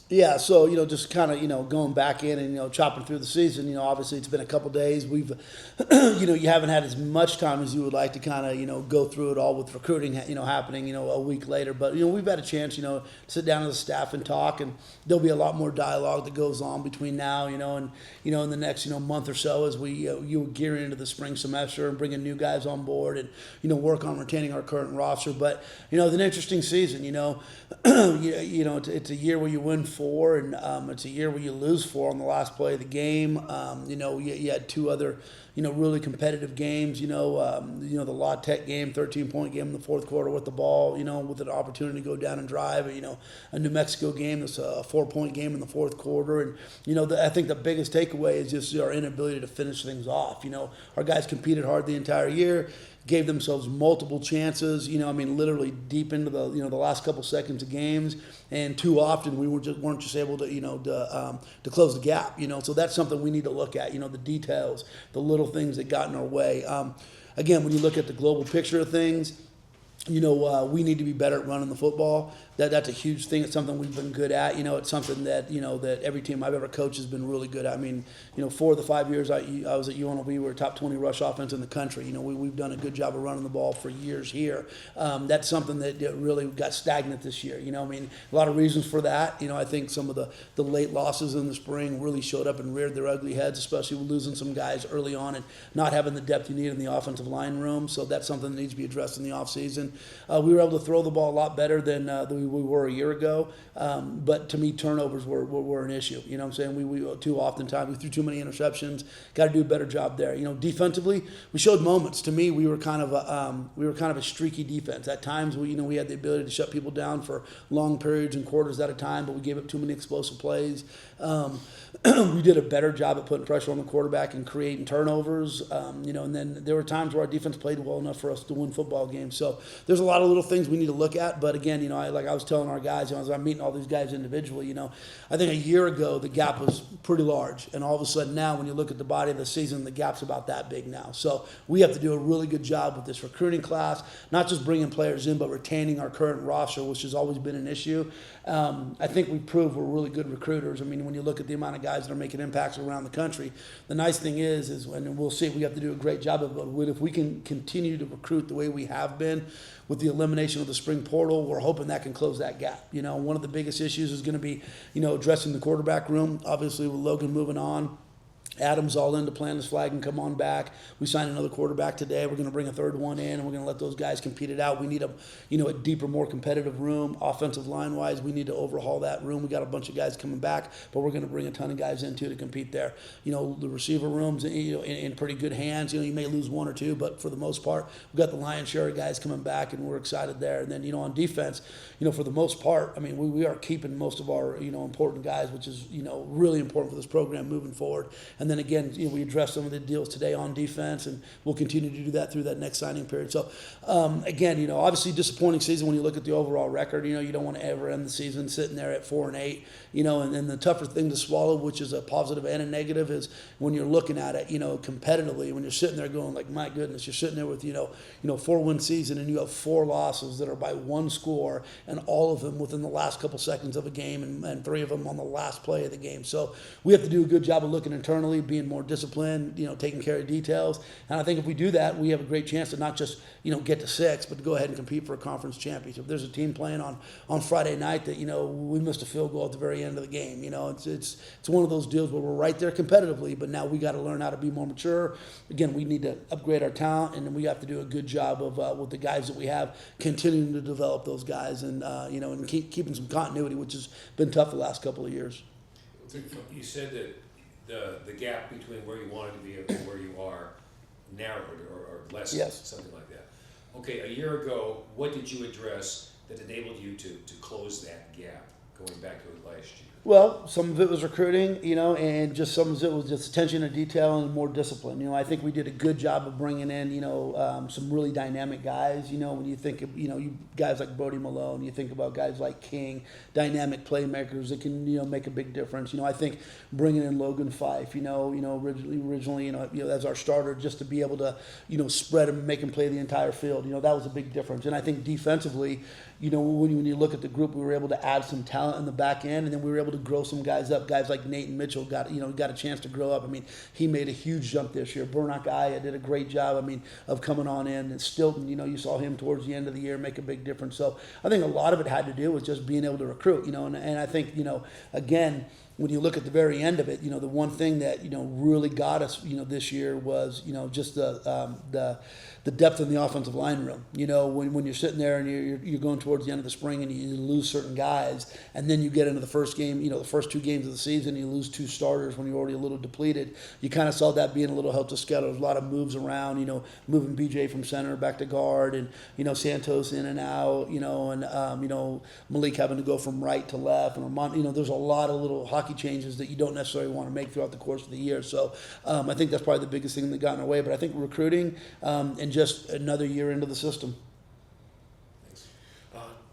Yeah, so just kind of going back in and chopping through the season. Obviously it's been a couple days. We've, you haven't had as much time as you would like to kind of go through it all with recruiting, happening a week later. But we've had a chance, to sit down as a staff and talk, and there'll be a lot more dialogue that goes on between now, and in the next month or so as we you gear into the spring semester and bringing new guys on board and work on retaining our current roster. But it's an interesting season. It's a year where you win four, and it's a year where you lose four on the last play of the game. You had two other, really competitive games. The La Tech game, 13-point game in the fourth quarter with the ball, with an opportunity to go down and drive. A New Mexico game that's a 4-point game in the fourth quarter, and I think the biggest takeaway is just our inability to finish things off. Our guys competed hard the entire year, gave themselves multiple chances, literally deep into the, the last couple seconds of games, and too often we weren't just able to, to close the gap, So that's something we need to look at, the details, the little things that got in our way. Again, when you look at the global picture of things, we need to be better at running the football. That's a huge thing. It's something we've been good at. It's something that that every team I've ever coached has been really good at. 4 of the 5 years I was at UNLV, we were top 20 rush offense in the country. We've done a good job of running the ball for years here. That's something that really got stagnant this year. A lot of reasons for that. I think some of the late losses in the spring really showed up and reared their ugly heads, especially with losing some guys early on and not having the depth you need in the offensive line room. So that's something that needs to be addressed in the offseason. We were able to throw the ball a lot better than we were a year ago, but to me, turnovers were an issue. You know what I'm saying? We too oftentimes we threw too many interceptions. Got to do a better job there. Defensively, we showed moments. To me, we were kind of a streaky defense. At times, we had the ability to shut people down for long periods and quarters at a time, but we gave up too many explosive plays. We did a better job at putting pressure on the quarterback and creating turnovers. And then there were times where our defense played well enough for us to win football games. So there's a lot of little things we need to look at. But again, I was telling our guys, as I'm meeting all these guys individually, I think a year ago the gap was pretty large, and all of a sudden now when you look at the body of the season, the gap's about that big now. So we have to do a really good job with this recruiting class, not just bringing players in, but retaining our current roster, which has always been an issue. I think we proved we're really good recruiters. When you look at the amount of guys that are making impacts around the country, the nice thing is and we'll see, we have to do a great job of it, if we can continue to recruit the way we have been with the elimination of the spring portal, we're hoping that can close that gap. One of the biggest issues is going to be, addressing the quarterback room, obviously with Logan moving on. Adam's all in to plant his flag and come on back. We signed another quarterback today. We're going to bring a third one in, and we're going to let those guys compete it out. We need a deeper, more competitive room. Offensive line-wise, we need to overhaul that room. We got a bunch of guys coming back, but we're going to bring a ton of guys in, too, to compete there. The receiver room's in pretty good hands. You may lose one or two, but for the most part, we've got the lion's share of guys coming back, and we're excited there. And then, on defense, for the most part, we are keeping most of our, important guys, which is, really important for this program moving forward. And then again, we addressed some of the deals today on defense, and we'll continue to do that through that next signing period. So, again, obviously disappointing season when you look at the overall record. You don't want to ever end the season sitting there at 4-8. And then the tougher thing to swallow, which is a positive and a negative, is when you're looking at it, competitively, when you're sitting there going like, my goodness, you're sitting there with 4-win season, and you have 4 losses that are by 1 score, and all of them within the last couple seconds of a game, and 3 of them on the last play of the game. So we have to do a good job of looking internally, being more disciplined, taking care of details. And I think if we do that, we have a great chance to not just, get to 6, but to go ahead and compete for a conference championship. If there's a team playing on Friday night that, we missed a field goal at the very end of the game. It's one of those deals where we're right there competitively, but now we got to learn how to be more mature. Again, we need to upgrade our talent, and then we have to do a good job of, with the guys that we have, continuing to develop those guys and, and keeping some continuity, which has been tough the last couple of years. You said that the gap between where you wanted to be and where you are narrowed or lessened, yes. Something like that. Okay, a year ago, what did you address that enabled you to close that gap going back to last year? Well, some of it was recruiting, and just some of it was just attention to detail and more discipline. I think we did a good job of bringing in, some really dynamic guys. When you think of, you guys like Brody Malone, you think about guys like King, dynamic playmakers that can, make a big difference. I think bringing in Logan Fife, originally, as our starter, just to be able to, spread him, make him play the entire field. That was a big difference. And I think defensively, when you look at the group, we were able to add some talent in the back end, and then we were able to grow some guys up. Guys like Nathan Mitchell got a chance to grow up. I mean, he made a huge jump this year. Burnock Aya did a great job. I mean, of coming on in. And Stilton, you saw him towards the end of the year make a big difference. So I think a lot of it had to do with just being able to recruit. And I think again, when you look at the very end of it, the one thing that really got us, this year was just the depth in the offensive line room. When you're sitting there and you're going towards the end of the spring and you lose certain guys, and then you get into the first game, the first 2 games of the season, you lose 2 starters when you're already a little depleted. You kind of saw that being a little help to schedule. There's a lot of moves around, moving BJ from center back to guard, and Santos in and out, and Malik having to go from right to left, and Armand, there's a lot of little hockey changes that you don't necessarily want to make throughout the course of the year. So I think that's probably the biggest thing that got in our way. But I think recruiting and just another year into the system. Thanks.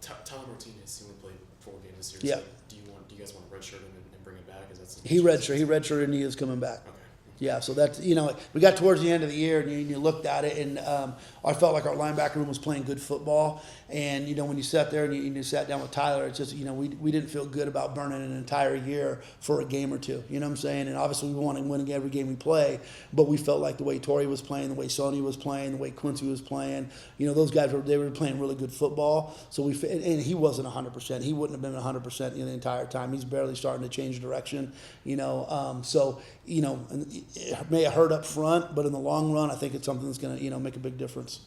Tyler Martinez, he only played 4 games this year. Yeah. So do you guys want to redshirt him and bring him back? Is that something He redshirted and he is coming back. Okay. Yeah, so that's, we got towards the end of the year and you looked at it, and I felt like our linebacker room was playing good football. And, when you sat there and you sat down with Tyler, it's just, we didn't feel good about burning an entire year for a game or two. You know what I'm saying? And obviously we want to win every game we play, but we felt like the way Torrey was playing, the way Sonny was playing, the way Quincy was playing, those guys were playing really good football. So and he wasn't 100%. He wouldn't have been 100% the entire time. He's barely starting to change direction, so, it may have hurt up front, but in the long run, I think it's something that's going to, make a big difference.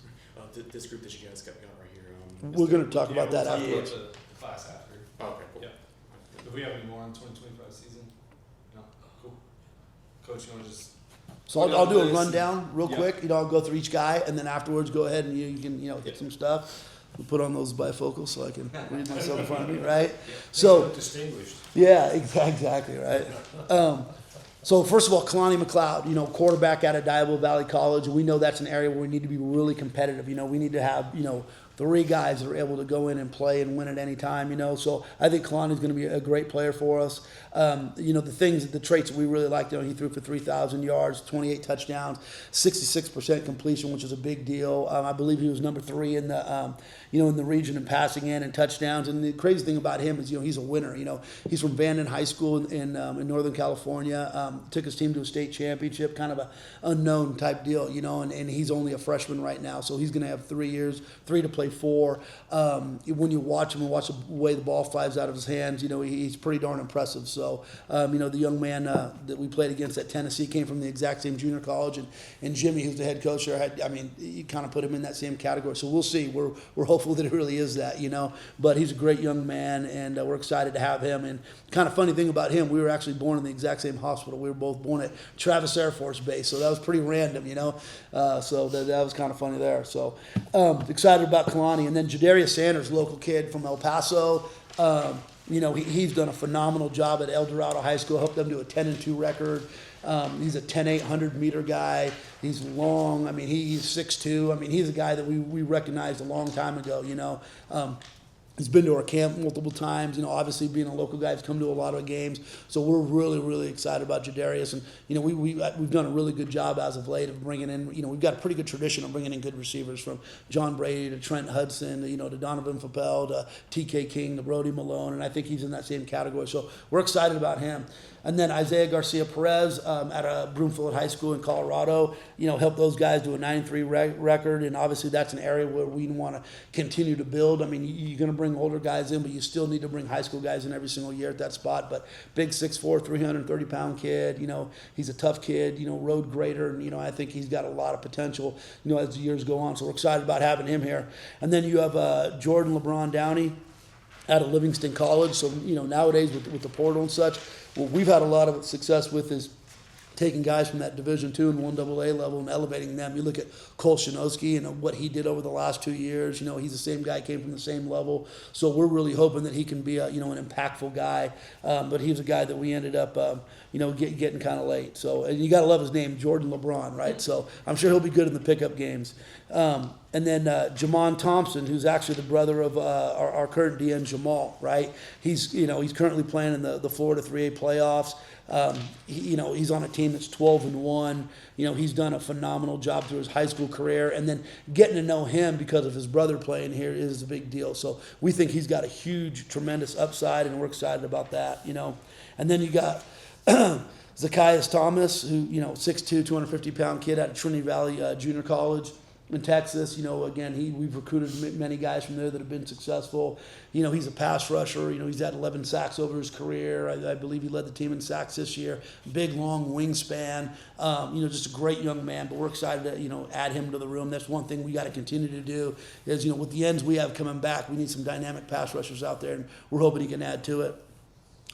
This group that you guys got right here. We're going to talk about that we'll afterwards. talk about the class after. Oh, okay, cool. Yeah. Do we have any more on 2025 season? No? Cool. Coach, you want to just... So I'll do a rundown real Yeah. quick. I'll go through each guy, and then afterwards go ahead and you can hit some stuff. We'll put on those bifocals so I can read myself in front of me, right? So Distinguished. yeah, exactly, right. So first of all, Kalani McLeod, quarterback out of Diablo Valley College, and we know that's an area where we need to be really competitive. We need to have 3 guys that are able to go in and play and win at any time. So I think Kalani's going to be a great player for us. The traits that we really liked, he threw for 3,000 yards, 28 touchdowns, 66% completion, which is a big deal. I believe he was number 3 in the in the region in passing in and touchdowns. And the crazy thing about him is, he's a winner. He's from Vanden High School in Northern California. Took his team to a state championship, kind of a unknown type deal, and he's only a freshman right now. So he's going to have 3 years, 3 to play 4. When you watch him and watch the way the ball flies out of his hands, he's pretty darn impressive. So, the young man that we played against at Tennessee came from the exact same junior college, and Jimmy, who's the head coach there, you kind of put him in that same category. So we'll see. We're hopeful that it really is that, but he's a great young man, and we're excited to have him. And kind of funny thing about him, we were actually born in the exact same hospital. We were both born at Travis Air Force Base, so that was pretty random, so that was kind of funny there. So excited about Kalani. And then Jadarius Sanders, local kid from El Paso. He's done a phenomenal job at El Dorado High School, helped them do a 10-2 record. He's a 10-8 100-meter guy. He's long. He's 6'2". He's a guy that we recognized a long time ago, He's been to our camp multiple times. Obviously being a local guy, he's come to a lot of games. So we're really, really excited about Jadarius. And, we've done a really good job as of late of bringing in, we've got a pretty good tradition of bringing in good receivers, from John Brady to Trent Hudson, to Donovan Fappel to TK King to Brody Malone. And I think he's in that same category. So we're excited about him. And then Isaiah Garcia Perez at Broomfield High School in Colorado, helped those guys do a 9-3 record. And obviously that's an area where we want to continue to build. You're going to bring older guys in, but you still need to bring high school guys in every single year at that spot. But big 6'4", 330-pound kid, he's a tough kid, road grader. And, I think he's got a lot of potential, as the years go on. So we're excited about having him here. And then you have Jordan LeBron Downey out of Livingston College. So, nowadays with the portal and such, what we've had a lot of success with is taking guys from that Division II and 1AA level and elevating them. You look at Cole Shinowski and what he did over the last 2 years. He's the same guy, came from the same level. So we're really hoping that he can be an impactful guy. But he was a guy that we ended up, getting kind of late. So, and you got to love his name, Jordan LeBron, right? So I'm sure he'll be good in the pickup games. And then Jamon Thompson, who's actually the brother of our current DN Jamal, right? He's currently playing in the Florida 3A playoffs. He's on a team that's 12-1. He's done a phenomenal job through his high school career, and then getting to know him because of his brother playing here is a big deal. So we think he's got a huge, tremendous upside, and we're excited about that. And then you got Zacchaeus Thomas, who 6'2", 250-pound kid out of Trinity Valley Junior College in Texas. Again, we've recruited many guys from there that have been successful. He's a pass rusher. He's had 11 sacks over his career. I believe he led the team in sacks this year. Big, long wingspan. Just a great young man. But we're excited to add him to the room. That's one thing we got to continue to do. Is with the ends we have coming back, we need some dynamic pass rushers out there, and we're hoping he can add to it.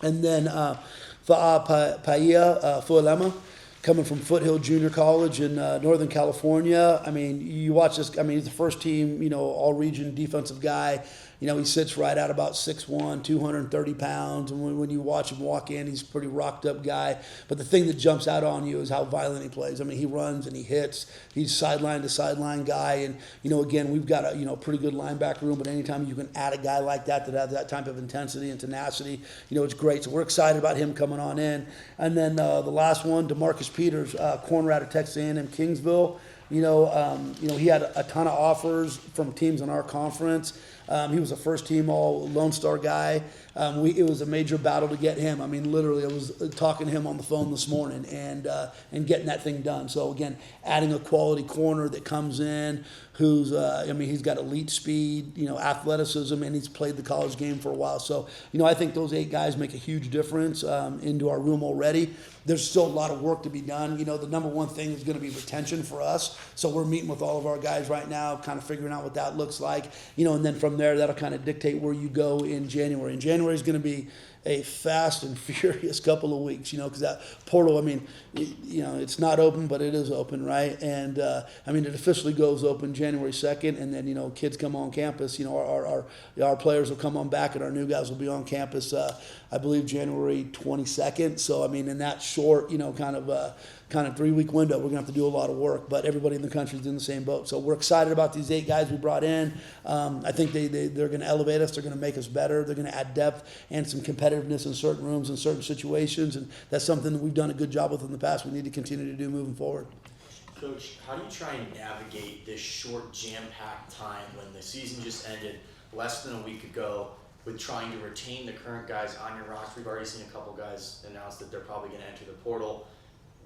And then Fa'a Paia Fualema, coming from Foothill Junior College in Northern California. You watch this. He's the first team, all-region defensive guy. He sits right at about 6'1", 230 pounds. And when you watch him walk in, he's a pretty rocked-up guy. But the thing that jumps out on you is how violent he plays. He runs and he hits. He's sideline-to-sideline guy. And, again, we've got a pretty good linebacker room. But anytime you can add a guy like that has that type of intensity and tenacity, it's great. So we're excited about him coming on in. And then the last one, DeMarcus Peters, corner out of Texas A&M Kingsville. He had a ton of offers from teams in our conference. He was a first-team all Lone Star guy. It was a major battle to get him. Literally, I was talking to him on the phone this morning and getting that thing done. So again, adding a quality corner that comes in, who's he's got elite speed, athleticism, and he's played the college game for a while. So I think those 8 guys make a huge difference into our room already. There's still a lot of work to be done. The number one thing is going to be retention for us. So we're meeting with all of our guys right now, kind of figuring out what that looks like. And then from there, that'll kind of dictate where you go in January. And January is going to be a fast and furious couple of weeks, because that portal, it's not open, but it is open, right? And, it officially goes open January 2nd, and then, kids come on campus, our players will come on back, and our new guys will be on campus, I believe, January 22nd. So, in that short, kind of 3-week window, we're going to have to do a lot of work, but everybody in the country is in the same boat. So we're excited about these 8 guys we brought in. I think they're going to elevate us. They're going to make us better. They're going to add depth and some competitiveness in certain rooms and certain situations, and that's something that we've done a good job with in the past. We need to continue to do moving forward. Coach, how do you try and navigate this short, jam-packed time when the season just ended less than a week ago with trying to retain the current guys on your roster? We've already seen a couple guys announce that they're probably going to enter the portal.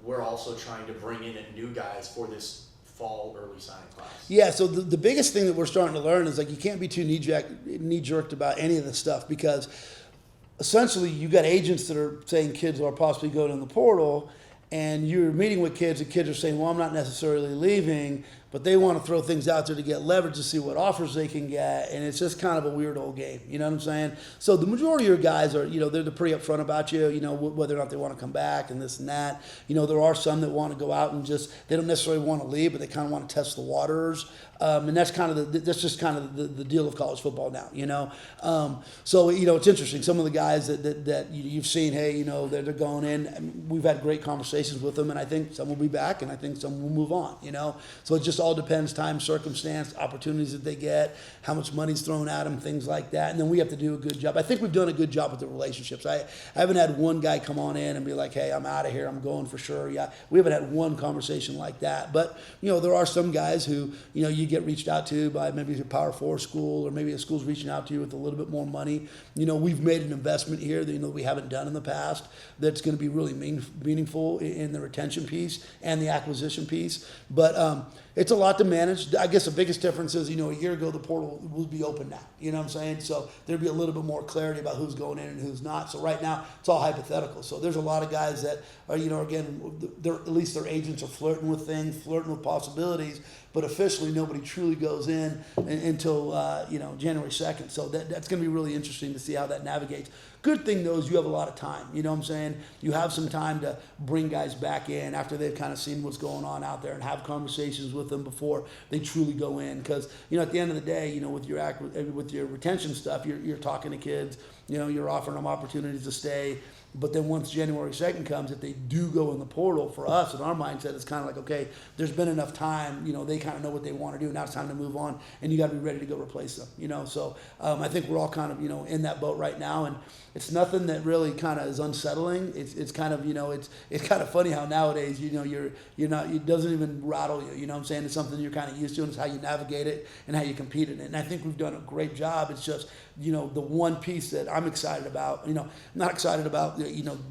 We're also trying to bring in new guys for this fall early signing class. Yeah, so the biggest thing that we're starting to learn is you can't be too knee-jerked about any of this stuff, because essentially you got agents that are saying kids are possibly going in the portal, and you're meeting with kids, and kids are saying, well, I'm not necessarily leaving, but they want to throw things out there to get leverage to see what offers they can get, and it's just kind of a weird old game. You know what I'm saying? So the majority of your guys are, they're pretty upfront about you, whether or not they want to come back and this and that. There are some that want to go out and they don't necessarily want to leave, but they kind of want to test the waters. And that's just kind of the deal of college football now, So, it's interesting. Some of the guys that you've seen, hey, they're going in. We've had great conversations with them, and I think some will be back, and I think some will move on, So it just all depends, time, circumstance, opportunities that they get, how much money's thrown at them, things like that. And then we have to do a good job. I think we've done a good job with the relationships. I haven't had one guy come on in and be like, hey, I'm out of here, I'm going for sure. Yeah, we haven't had one conversation like that. But, there are some guys who, you get reached out to by maybe a Power 4 school, or maybe a school's reaching out to you with a little bit more money. We've made an investment here that, we haven't done in the past that's going to be really meaningful in the retention piece and the acquisition piece. But it's a lot to manage. I guess the biggest difference is, a year ago the portal will be open now. You know what I'm saying? So there'll be a little bit more clarity about who's going in and who's not. So right now it's all hypothetical. So there's a lot of guys that are, again, at least their agents are flirting with things, flirting with possibilities. But officially, nobody truly goes in until January 2nd. So that's going to be really interesting to see how that navigates. Good thing, though, is you have a lot of time. You know what I'm saying? You have some time to bring guys back in after they've kind of seen what's going on out there and have conversations with them before they truly go in. Because, at the end of the day, with your retention stuff, you're talking to kids, you're offering them opportunities to stay. But then once January 2nd comes, if they do go in the portal, for us, in our mindset, it's kind of like, okay, there's been enough time, they kind of know what they want to do. Now it's time to move on, and you got to be ready to go replace them, So I think we're all kind of, in that boat right now, and it's nothing that really kind of is unsettling. It's kind of, it's kind of funny how nowadays, you're not, it doesn't even rattle you, you know what I'm saying? It's something you're kind of used to, and it's how you navigate it and how you compete in it. And I think we've done a great job. It's just, the one piece that I'm excited about, not excited about,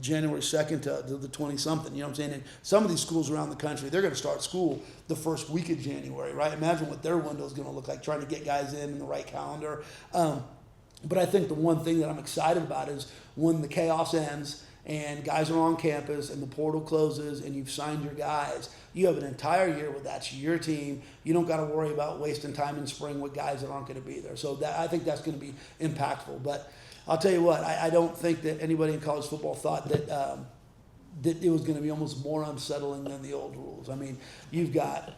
January 2nd to the 20-something, you know what I'm saying? And some of these schools around the country, they're going to start school the first week of January, right? Imagine what their window is going to look like, trying to get guys in the right calendar. But I think the one thing that I'm excited about is when the chaos ends and guys are on campus and the portal closes and you've signed your guys, you have an entire year where that's your team. You don't got to worry about wasting time in spring with guys that aren't going to be there. So I think that's going to be impactful. But I'll tell you what, I don't think that anybody in college football thought that that it was going to be almost more unsettling than the old rules. I mean, you've got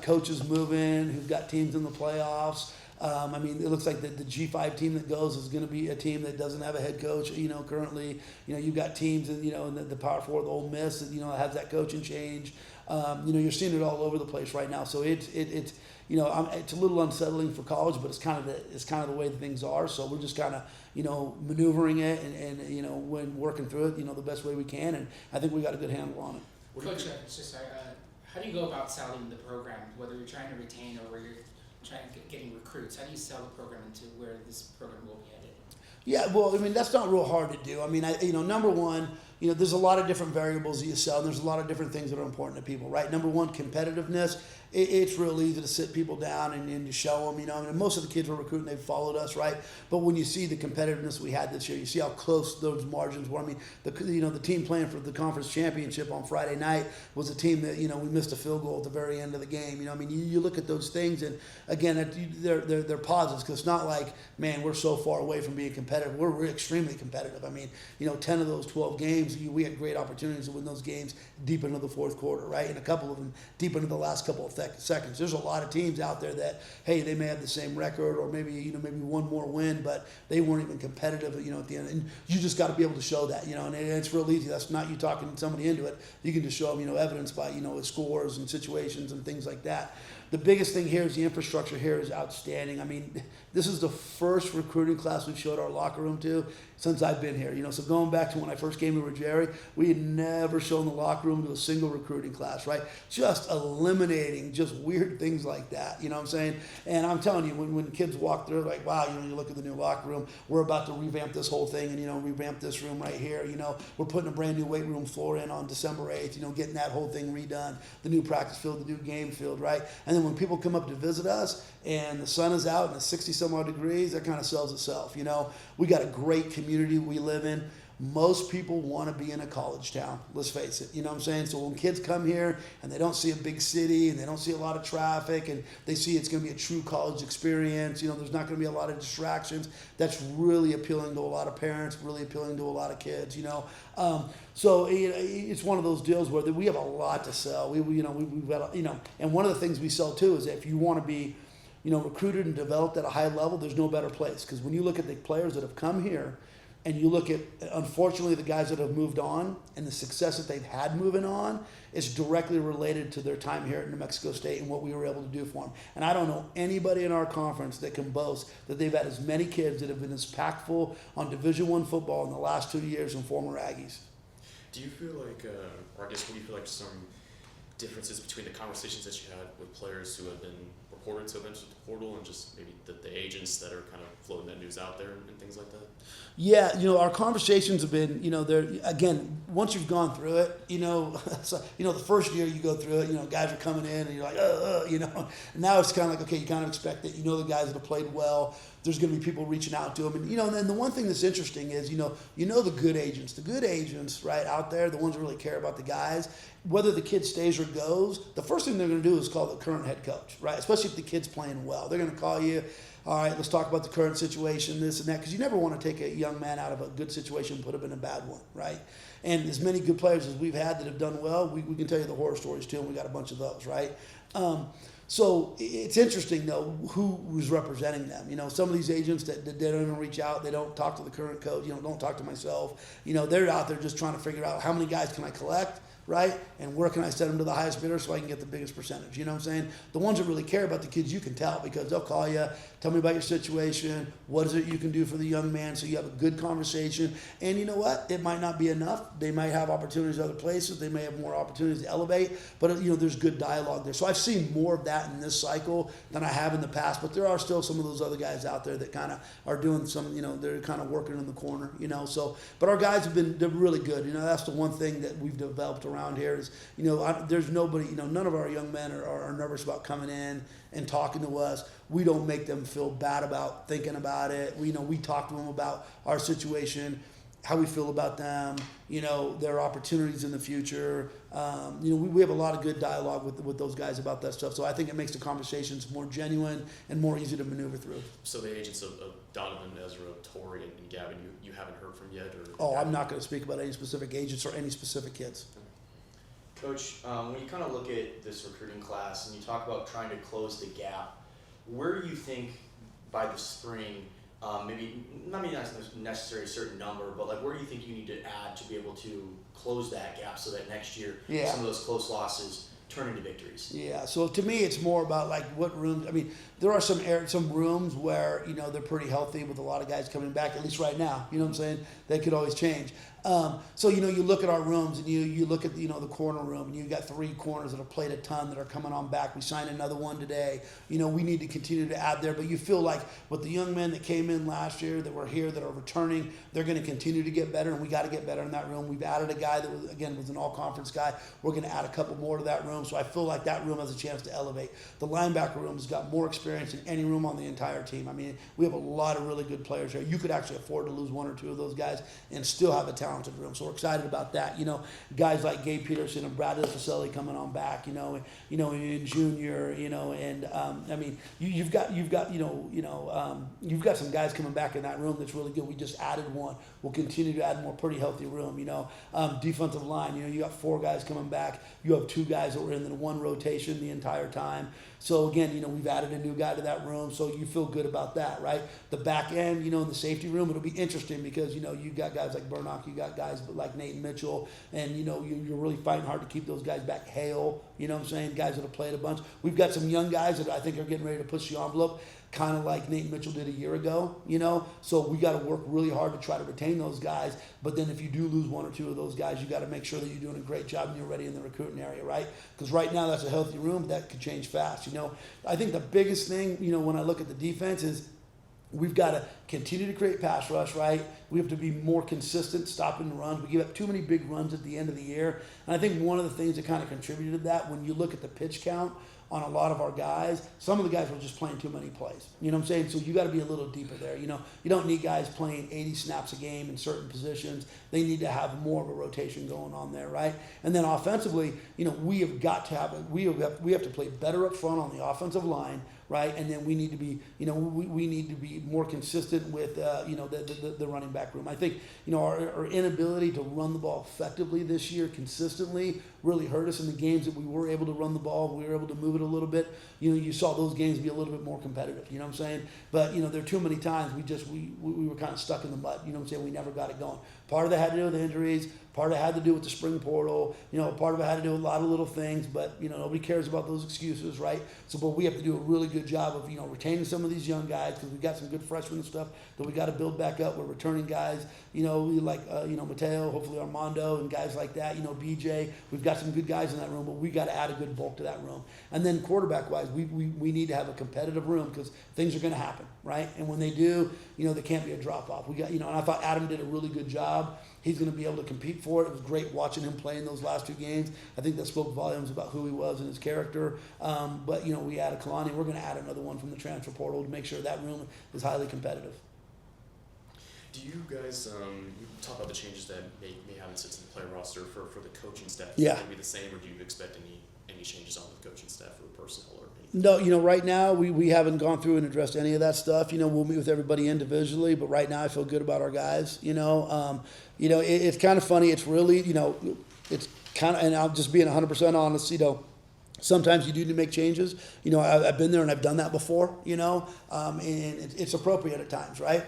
coaches moving, who've got teams in the playoffs. It looks like the G5 team that goes is going to be a team that doesn't have a head coach, currently. You've got teams, in the Power 4, the Ole Miss, that, has that coaching change. You're seeing it all over the place right now. So it's a little unsettling for college, but it's kind of the way that things are. So we're just kind of, maneuvering it and when working through it, the best way we can. And I think we got a good handle on it. Coach, how do you go about selling the program, whether you're trying to retain or where you're trying to getting recruits? How do you sell the program into where this program will be headed? Yeah, well, that's not real hard to do. Number one, there's a lot of different variables that you sell, and there's a lot of different things that are important to people, right? Number one, competitiveness. It's real easy to sit people down and to show them, most of the kids we're recruiting, they've followed us, right? But when you see the competitiveness we had this year, you see how close those margins were. The team playing for the conference championship on Friday night was a team that, we missed a field goal at the very end of the game. You look at those things, and again, they're positives, because it's not like, man, we're so far away from being competitive. We're extremely competitive. 10 of those 12 games, we had great opportunities to win those games deep into the fourth quarter, right? And a couple of them deep into the last couple of seconds. There's a lot of teams out there that, hey, they may have the same record or maybe one more win, but they weren't even competitive, at the end. And you just got to be able to show that, and it's real easy. That's not you talking somebody into it. You can just show them, evidence by, scores and situations and things like that. The biggest thing here is the infrastructure here is outstanding. This is the first recruiting class we've showed our locker room to since I've been here. So going back to when I first came to Jerry, we had never shown the locker room to a single recruiting class, right? Just eliminating just weird things like that, you know what I'm saying? And I'm telling you, when kids walk through, like, wow, you look at the new locker room, we're about to revamp this whole thing and, revamp this room right here. We're putting a brand new weight room floor in on December 8th, getting that whole thing redone, the new practice field, the new game field, right? And then when people come up to visit us and the sun is out and it's 60 some odd degrees, that kind of sells itself. We got a great community we live in. Most people want to be in a college town, let's face it, you know what I'm saying? So when kids come here and they don't see a big city and they don't see a lot of traffic and they see it's going to be a true college experience, there's not going to be a lot of distractions, that's really appealing to a lot of parents, really appealing to a lot of kids, So it's one of those deals where we have a lot to sell. We've got, and one of the things we sell too is that if you want to be, recruited and developed at a high level, there's no better place. Because when you look at the players that have come here, and you look at, unfortunately, the guys that have moved on and the success that they've had moving on, is directly related to their time here at New Mexico State and what we were able to do for them. And I don't know anybody in our conference that can boast that they've had as many kids that have been as impactful on Division I football in the last 2 years than former Aggies. Do you feel like, or I guess what do you feel like some differences between the conversations that you had with players who have been reported to have entered the portal and just maybe the agents that are kind of floating that news out there and things like that? Yeah, our conversations have been, they're, again, once you've gone through it, so, the first year you go through it, guys are coming in and you're like, and now it's kind of like, okay, you kind of expect it. The guys that have played well, there's going to be people reaching out to them. And, and then the one thing that's interesting is, the good agents, right, out there, the ones who really care about the guys, whether the kid stays or goes, the first thing they're going to do is call the current head coach, right? Especially if the kid's playing well. They're going to call you, all right, let's talk about the current situation, this and that, because you never want to take a young man out of a good situation and put him in a bad one, right? And as many good players as we've had that have done well, we can tell you the horror stories too, and we got a bunch of those, right? So it's interesting though who was representing them. Some of these agents that they don't even reach out, they don't talk to the current coach, don't talk to myself. They're out there just trying to figure out how many guys can I collect, right? And where can I send them to the highest bidder so I can get the biggest percentage? You know what I'm saying? The ones that really care about the kids, you can tell because they'll call you, tell me about your situation, what is it you can do for the young man, so you have a good conversation. And you know what? It might not be enough. They might have opportunities other places. They may have more opportunities to elevate, but there's good dialogue there. So I've seen more of that in this cycle than I have in the past, but there are still some of those other guys out there that kind of are doing some, they're kind of working in the corner, so, but our guys they're really good. That's the one thing that we've developed around here is, there's nobody, none of our young men are nervous about coming in and talking to us. We don't make them feel bad about thinking about it. We talk to them about our situation, how we feel about them, their opportunities in the future. We have a lot of good dialogue with those guys about that stuff. So I think it makes the conversations more genuine and more easy to maneuver through. So the agents of Donovan, Ezra, Torrey, and Gavin, you haven't heard from yet? I'm not going to speak about any specific agents or any specific kids. Coach, when you kind of look at this recruiting class and you talk about trying to close the gap, where do you think by the spring, maybe not necessarily a certain number, but like where do you think you need to add to be able to close that gap so that next year some of those close losses turn into victories? Yeah, so to me it's more about like what rooms. I mean, there are some rooms where they're pretty healthy with a lot of guys coming back, at least right now. You know what I'm saying? They could always change. So you look at our rooms and you look at the corner room and you've got 3 corners that have played a ton that are coming on back. We signed another one today. We need to continue to add there, but you feel like with the young men that came in last year that were here that are returning, they're going to continue to get better, and we got to get better in that room. We've added a guy that was an all-conference guy. We're going to add a couple more to that room, so I feel like that room has a chance to elevate. The linebacker room has got more experience than any room on the entire team. I mean, we have a lot of really good players here. You could actually afford to lose 1 or 2 of those guys and still have a talented room. So we're excited about that. Guys like Gabe Peterson and Bradley Facility coming on back. In junior. And I mean, you've got some guys coming back in that room that's really good. We just added one. We'll continue to add more. Pretty healthy room. Defensive line. You got 4 guys coming back. You have 2 guys that were in the 1 rotation the entire time. So again, we've added a new guy to that room, so you feel good about that, right? The back end, in the safety room, it'll be interesting because you got guys like Burnock, you got guys like Nate Mitchell, and you're really fighting hard to keep those guys back. Hale, guys that have played a bunch. We've got some young guys that I think are getting ready to push the envelope, kind of like Nate Mitchell did a year ago, So we got to work really hard to try to retain those guys. But then if you do lose 1 or 2 of those guys, you got to make sure that you're doing a great job and you're ready in the recruiting area, right? Because right now that's a healthy room, but that could change fast. I think the biggest thing, when I look at the defense is we've got to continue to create pass rush, right? We have to be more consistent stopping the runs. We give up too many big runs at the end of the year. And I think one of the things that kind of contributed to that, when you look at the pitch count on a lot of our guys, some of the guys were just playing too many plays. You know what I'm saying? So you got to be a little deeper there. You don't need guys playing 80 snaps a game in certain positions. They need to have more of a rotation going on there, right? And then offensively, we have got to have we have to play better up front on the offensive line, right? And then we need to be, we need to be more consistent with, the running back room. I think, our inability to run the ball effectively this year consistently really hurt us in the games that we were able to run the ball. We were able to move it a little bit. You saw those games be a little bit more competitive. You know what I'm saying? But there are too many times we were kind of stuck in the mud. You know what I'm saying? We never got it going. Part of that had to do with the injuries. Part of it had to do with the spring portal. Part of it had to do with a lot of little things. But nobody cares about those excuses, right? So, but we have to do a really good job of retaining some of these young guys because we've got some good freshmen and stuff that we got to build back up. We're returning guys. Like Mateo, hopefully Armando, and guys like that. BJ. We've got some good guys in that room, but we got to add a good bulk to that room. And then quarterback-wise, we need to have a competitive room because things are going to happen, right? And when they do, there can't be a drop-off. We got, and I thought Adam did a really good job. He's going to be able to compete for it. It was great watching him play in those last 2 games. I think that spoke volumes about who he was and his character. But we added Kalani. We're going to add another one from the transfer portal to make sure that room is highly competitive. Do you guys you talk about the changes that may happen since the player roster for the coaching staff? Yeah. Will it be the same, or do you expect any changes on the coaching staff or personnel or No, anything? right now we haven't gone through and addressed any of that stuff. We'll meet with everybody individually, but right now I feel good about our guys. It's kind of funny. It's really, it's kind of, and I'm just being 100% honest. Sometimes you do need to make changes. You know, I've been there and I've done that before, you know, and it's appropriate at times, right?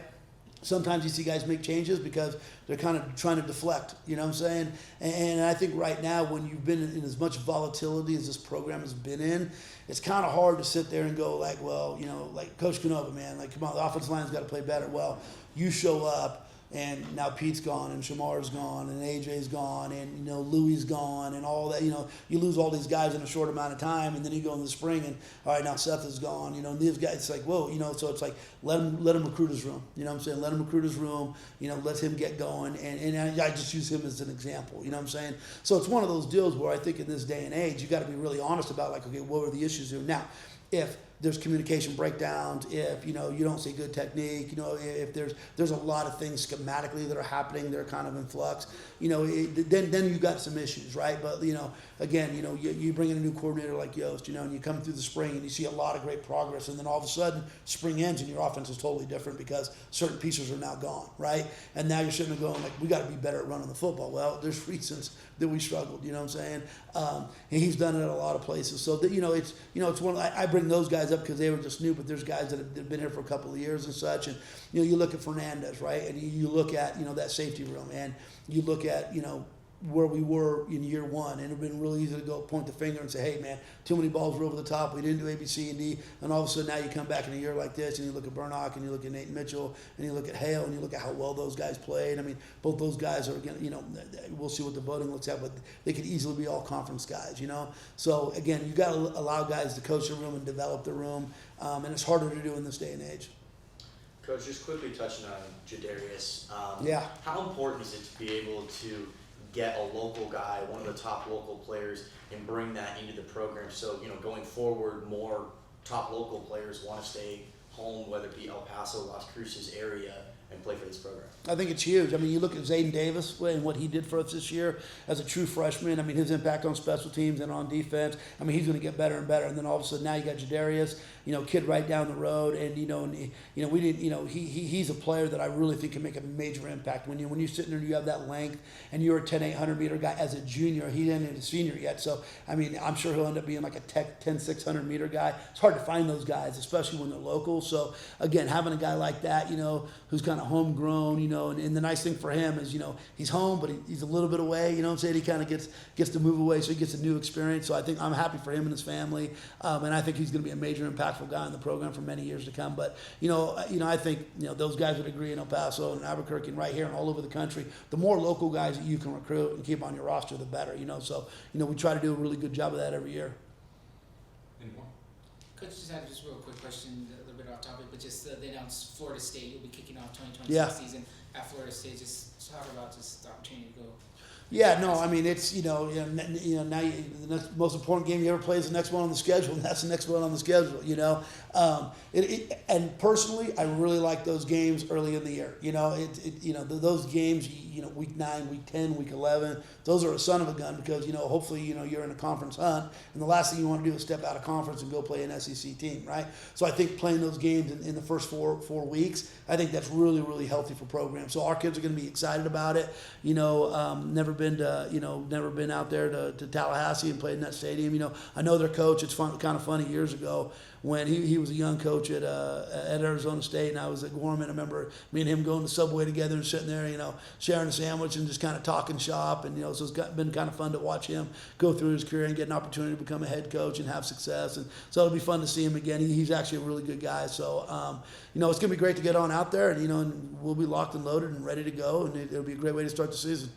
Sometimes you see guys make changes because they're kind of trying to deflect, you know what I'm saying? And I think right now, when you've been in as much volatility as this program has been in, it's kind of hard to sit there and go like, well, you know, like Coach Canova, man, like, come on, the offensive line's got to play better. Well, you show up, and now Pete's gone, and Shamar's gone, and AJ's gone, and, you know, Louie's gone, and all that. You know, you lose all these guys in a short amount of time, and then you go in the spring, and all right, now Seth is gone. You know, and these guys, it's like, whoa, you know. So it's like let him recruit his room. You know what I'm saying? Let him recruit his room. You know, let him get going, and I just use him as an example. You know what I'm saying? So it's one of those deals where I think in this day and age, you got to be really honest about like, okay, what are the issues here now? If there's communication breakdowns, if, you know, you don't see good technique, you know, if there's a lot of things schematically that are happening, they're kind of in flux, you know, then you got some issues, right? But, you know, again, you know, you bring in a new coordinator like Yost, you know, and you come through the spring and you see a lot of great progress, and then all of a sudden spring ends and your offense is totally different because certain pieces are now gone, right? And now you're sitting there going like, we got to be better at running the football. Well, there's reasons that we struggled, you know what I'm saying? And he's done it at a lot of places. So that, you know, it's one. I bring those guys up because they were just new, but there's guys that have been here for a couple of years and such. And, you know, you look at Fernandez, right? And you look at, you know, that safety room, and you look at, you know, where we were in year one, and it would have been really easy to go point the finger and say, hey man, too many balls were over the top, we didn't do A, B, C, and D, and all of a sudden now you come back in a year like this, and you look at Burnock, and you look at Nate Mitchell, and you look at Hale, and you look at how well those guys played. I mean, both those guys are, again, you know, we'll see what the voting looks at, but they could easily be all conference guys, you know? So again, you got to allow guys to coach the room and develop the room, and it's harder to do in this day and age. Coach, just quickly touching on Jadarius. Yeah. How important is it to be able to get a local guy, one of the top local players, and bring that into the program? So, you know, going forward, more top local players want to stay home, whether it be El Paso, Las Cruces area, and play for this program. I think it's huge. I mean, you look at Zayden Davis and what he did for us this year as a true freshman. I mean, his impact on special teams and on defense. I mean, he's going to get better and better. And then all of a sudden, now you got Jadarius, you know, kid right down the road. And we didn't. You know, he's a player that I really think can make a major impact. When you're sitting there and you have that length, and you're a 10-800 meter guy as a junior. He isn't a senior yet. So I mean, I'm sure he'll end up being like a 10-600 meter guy. It's hard to find those guys, especially when they're local. So again, having a guy like that, you know, who's kind of homegrown, you know, and the nice thing for him is, you know, he's home, but he's a little bit away, you know what I'm saying? He kind of gets to move away, so he gets a new experience. So I think I'm happy for him and his family, and I think he's going to be a major impactful guy in the program for many years to come. But, you know, I think, you know, those guys would agree in El Paso and Albuquerque and right here and all over the country, the more local guys that you can recruit and keep on your roster, the better, you know. So, you know, we try to do a really good job of that every year. Any more? Coach, just have just a real quick question, a little bit off topic, but just they announced Florida State will be kicking off 2026 Yeah. season at Florida State. Just talk about just the opportunity to go. Yeah, no, I mean, it's, now the next most important game you ever play is the next one on the schedule, and that's the next one on the schedule, you know. And personally, I really like those games early in the year. You know, those games, you know, week 9, week 10, week 11, those are a son of a gun because, you know, hopefully, you know, you're in a conference hunt, and the last thing you want to do is step out of conference and go play an SEC team, right? So I think playing those games in the first four weeks, I think that's really, really healthy for programs. So our kids are going to be excited about it. You know, never been out there to Tallahassee and played in that stadium. You know, I know their coach. It's kind of funny years ago when he was a young coach at Arizona State, and I was at Gorman. I remember me and him going to Subway together and sitting there, you know, sharing a sandwich and just kind of talking shop. And, you know, so it's been kind of fun to watch him go through his career and get an opportunity to become a head coach and have success. And so it'll be fun to see him again. He's actually a really good guy. So, you know, it's going to be great to get on out there, and, you know, and we'll be locked and loaded and ready to go, and it'll be a great way to start the season.